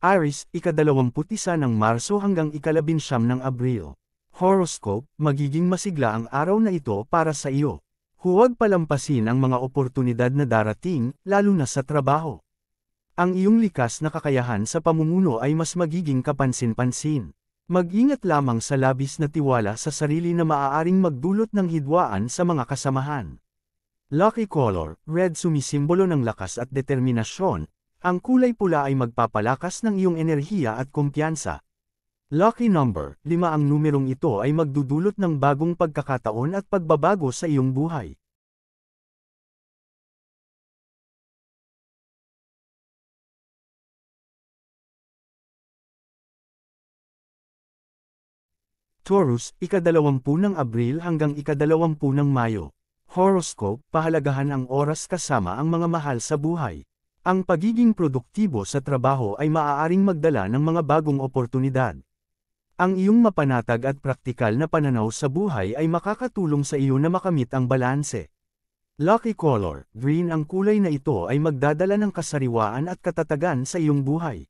Aries, ika-21 ng Marso hanggang ika-19 ng Abril. Horoscope, magiging masigla ang araw na ito para sa iyo. Huwag palampasin ang mga oportunidad na darating, lalo na sa trabaho. Ang iyong likas na kakayahan sa pamumuno ay mas magiging kapansin-pansin. Mag-ingat lamang sa labis na tiwala sa sarili na maaaring magdulot ng hidwaan sa mga kasamahan. Lucky color, red, sumisimbolo ng lakas at determinasyon. Ang kulay pula ay magpapalakas ng iyong enerhiya at kumpiyansa. Lucky number, 5. Ang numerong ito ay magdudulot ng bagong pagkakataon at pagbabago sa iyong buhay. Taurus, ika-20 ng Abril hanggang ika-20 ng Mayo. Horoscope, pahalagahan ang oras kasama ang mga mahal sa buhay. Ang pagiging produktibo sa trabaho ay maaaring magdala ng mga bagong oportunidad. Ang iyong mapanatag at praktikal na pananaw sa buhay ay makakatulong sa iyo na makamit ang balanse. Lucky color, green. Ang kulay na ito ay magdadala ng kasariwaan at katatagan sa iyong buhay.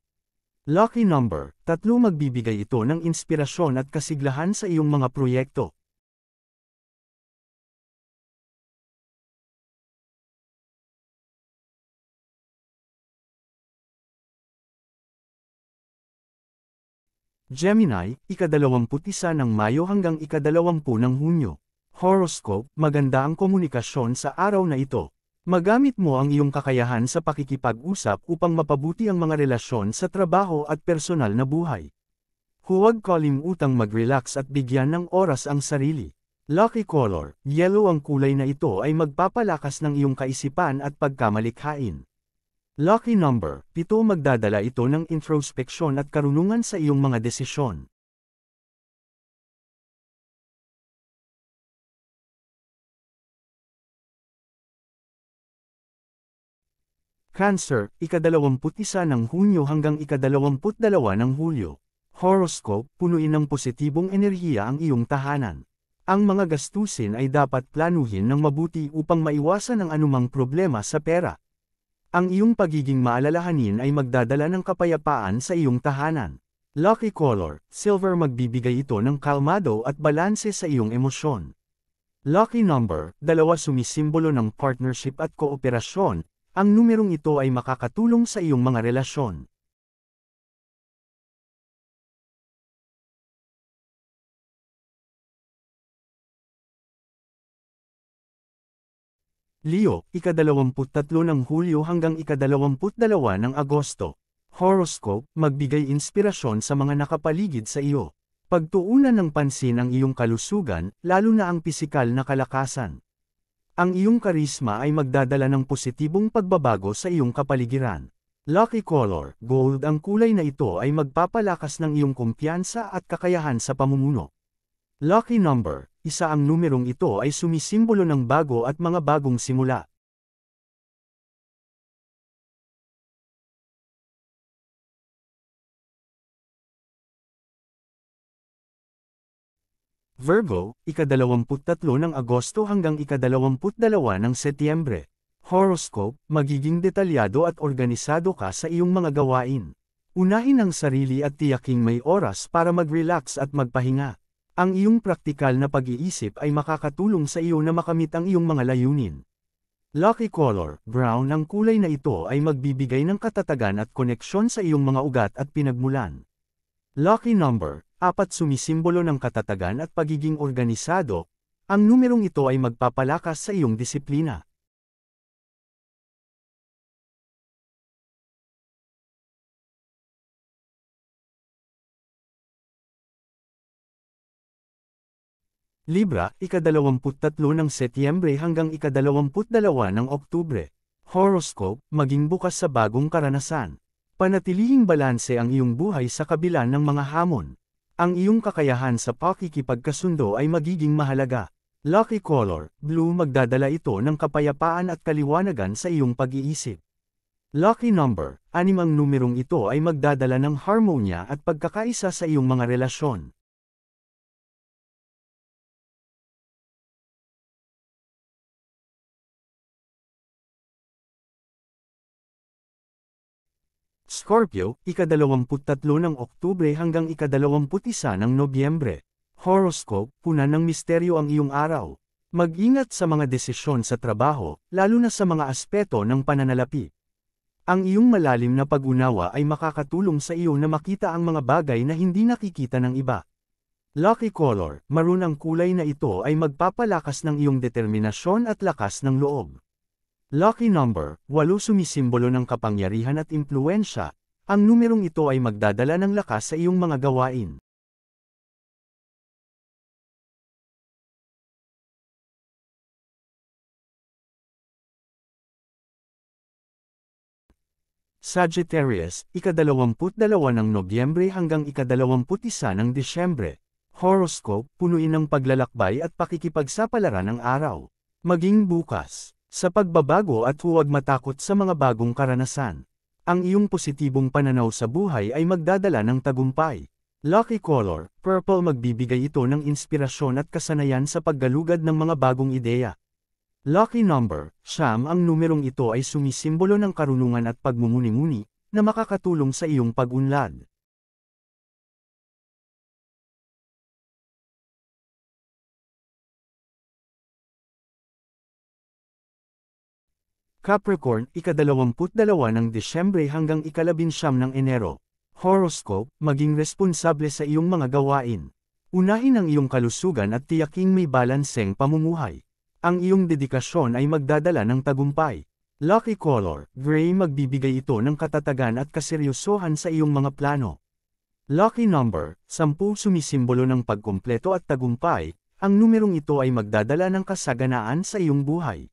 Lucky number, 3. Magbibigay ito ng inspirasyon at kasiglahan sa iyong mga proyekto. Gemini, ika-21 ng Mayo hanggang ika-20 ng Hunyo. Horoscope, maganda ang komunikasyon sa araw na ito. Magamit mo ang iyong kakayahan sa pakikipag-usap upang mapabuti ang mga relasyon sa trabaho at personal na buhay. Huwag kalimutang mag-relax at bigyan ng oras ang sarili. Lucky color, yellow. Ang kulay na ito ay magpapalakas ng iyong kaisipan at pagkamalikhain. Lucky number, 7. Magdadala ito ng introspeksyon at karunungan sa iyong mga desisyon. Cancer, ika-21 ng Hunyo hanggang ika-22 ng Hulyo. Horoscope, punuin ng positibong enerhiya ang iyong tahanan. Ang mga gastusin ay dapat planuhin ng mabuti upang maiwasan ang anumang problema sa pera. Ang iyong pagiging maalalahanin ay magdadala ng kapayapaan sa iyong tahanan. Lucky color, silver. Magbibigay ito ng kalmado at balanse sa iyong emosyon. Lucky number, 2. Sumisimbolo ng partnership at kooperasyon. Ang numerong ito ay makakatulong sa iyong mga relasyon. Leo, ika-23 ng Hulyo hanggang ika-22 ng Agosto. Horoscope, magbigay inspirasyon sa mga nakapaligid sa iyo. Pagtuunan ng pansin ang iyong kalusugan, lalo na ang pisikal na kalakasan. Ang iyong karisma ay magdadala ng positibong pagbabago sa iyong kapaligiran. Lucky color, gold. Ang kulay na ito ay magpapalakas ng iyong kumpiyansa at kakayahan sa pamumuno. Lucky number, 1. Ang numerong ito ay sumisimbolo ng bago at mga bagong simula. Virgo, ika-23 ng Agosto hanggang ika-22 ng Setyembre. Horoscope, magiging detalyado at organisado ka sa iyong mga gawain. Unahin ang sarili at tiyaking may oras para mag-relax at magpahinga. Ang iyong praktikal na pag-iisip ay makakatulong sa iyo na makamit ang iyong mga layunin. Lucky color, brown. Ang kulay na ito ay magbibigay ng katatagan at koneksyon sa iyong mga ugat at pinagmulan. Lucky number, 4. Sumisimbolo ng katatagan at pagiging organisado. Ang numerong ito ay magpapalakas sa iyong disiplina. Libra, ika-23 ng Setyembre hanggang ika-22 ng Oktubre. Horoscope, maging bukas sa bagong karanasan. Panatilihing balanse ang iyong buhay sa kabila ng mga hamon. Ang iyong kakayahan sa pakikipagkasundo ay magiging mahalaga. Lucky color, blue. Magdadala ito ng kapayapaan at kaliwanagan sa iyong pag-iisip. Lucky number, 6. Ang numerong ito ay magdadala ng harmonya at pagkakaisa sa iyong mga relasyon. Scorpio, ika-23 ng Oktubre hanggang ika-21 ng Nobyembre. Horoscope, punan ng misteryo ang iyong araw. Mag-ingat sa mga desisyon sa trabaho, lalo na sa mga aspeto ng pananalapi. Ang iyong malalim na pag-unawa ay makakatulong sa iyo na makita ang mga bagay na hindi nakikita ng iba. Lucky color, maroon ang kulay na ito ay magpapalakas ng iyong determinasyon at lakas ng loob. Lucky number, 8 sumisimbolo ng kapangyarihan at impluwensya. Ang numerong ito ay magdadala ng lakas sa iyong mga gawain. Sagittarius, ika-22 ng Nobyembre hanggang ika-21 ng Disyembre. Horoscope, punuin ng paglalakbay at pakikipagsapalaran ng araw. Maging bukas sa pagbabago at huwag matakot sa mga bagong karanasan. Ang iyong positibong pananaw sa buhay ay magdadala ng tagumpay. Lucky color, purple, magbibigay ito ng inspirasyon at kasanayan sa paggalugad ng mga bagong ideya. Lucky number, 9, ang numerong ito ay sumisimbolo ng karunungan at pagmumuni-muni, na makakatulong sa iyong pag-unlad. Capricorn, ika-22 ng Disyembre hanggang ika-19 ng Enero. Horoscope, maging responsable sa iyong mga gawain. Unahin ang iyong kalusugan at tiyaking may balanseng pamumuhay. Ang iyong dedikasyon ay magdadala ng tagumpay. Lucky color, gray, magbibigay ito ng katatagan at kaseryosohan sa iyong mga plano. Lucky number, 10, sumisimbolo ng pagkumpleto at tagumpay. Ang numerong ito ay magdadala ng kasaganaan sa iyong buhay.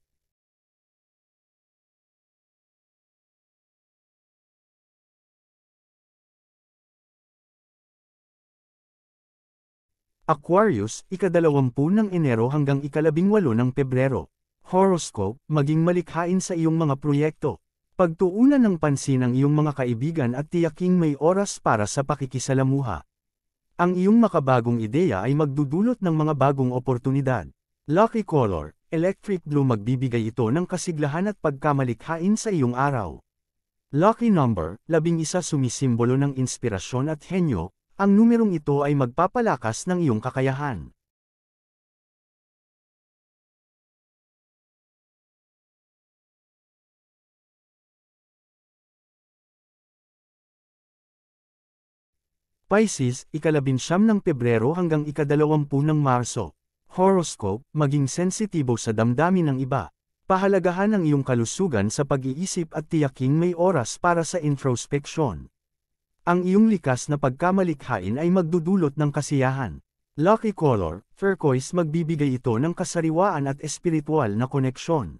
Aquarius, ika-20 ng Enero hanggang ika-18 ng Pebrero. Horoscope, maging malikhain sa iyong mga proyekto. Pagtuunan ng pansin ang iyong mga kaibigan at tiyaking may oras para sa pakikisalamuha. Ang iyong makabagong ideya ay magdudulot ng mga bagong oportunidad. Lucky color, electric blue, magbibigay ito ng kasiglahan at pagkamalikhain sa iyong araw. Lucky number, 11, sumisimbolo ng inspirasyon at henyo. Ang numerong ito ay magpapalakas ng iyong kakayahan. Pisces, ika-19 ng Pebrero hanggang ika-20 ng Marso. Horoscope, maging sensitibo sa damdamin ng iba. Pahalagahan ang iyong kalusugan sa pag-iisip at tiyaking may oras para sa introspection. Ang iyong likas na pagkamalikhain ay magdudulot ng kasiyahan. Lucky color, turquoise, magbibigay ito ng kasariwaan at espiritual na koneksyon.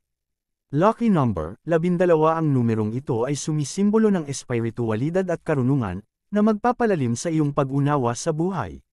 Lucky number, 12, ang numerong ito ay sumisimbolo ng espiritualidad at karunungan, na magpapalalim sa iyong pag-unawa sa buhay.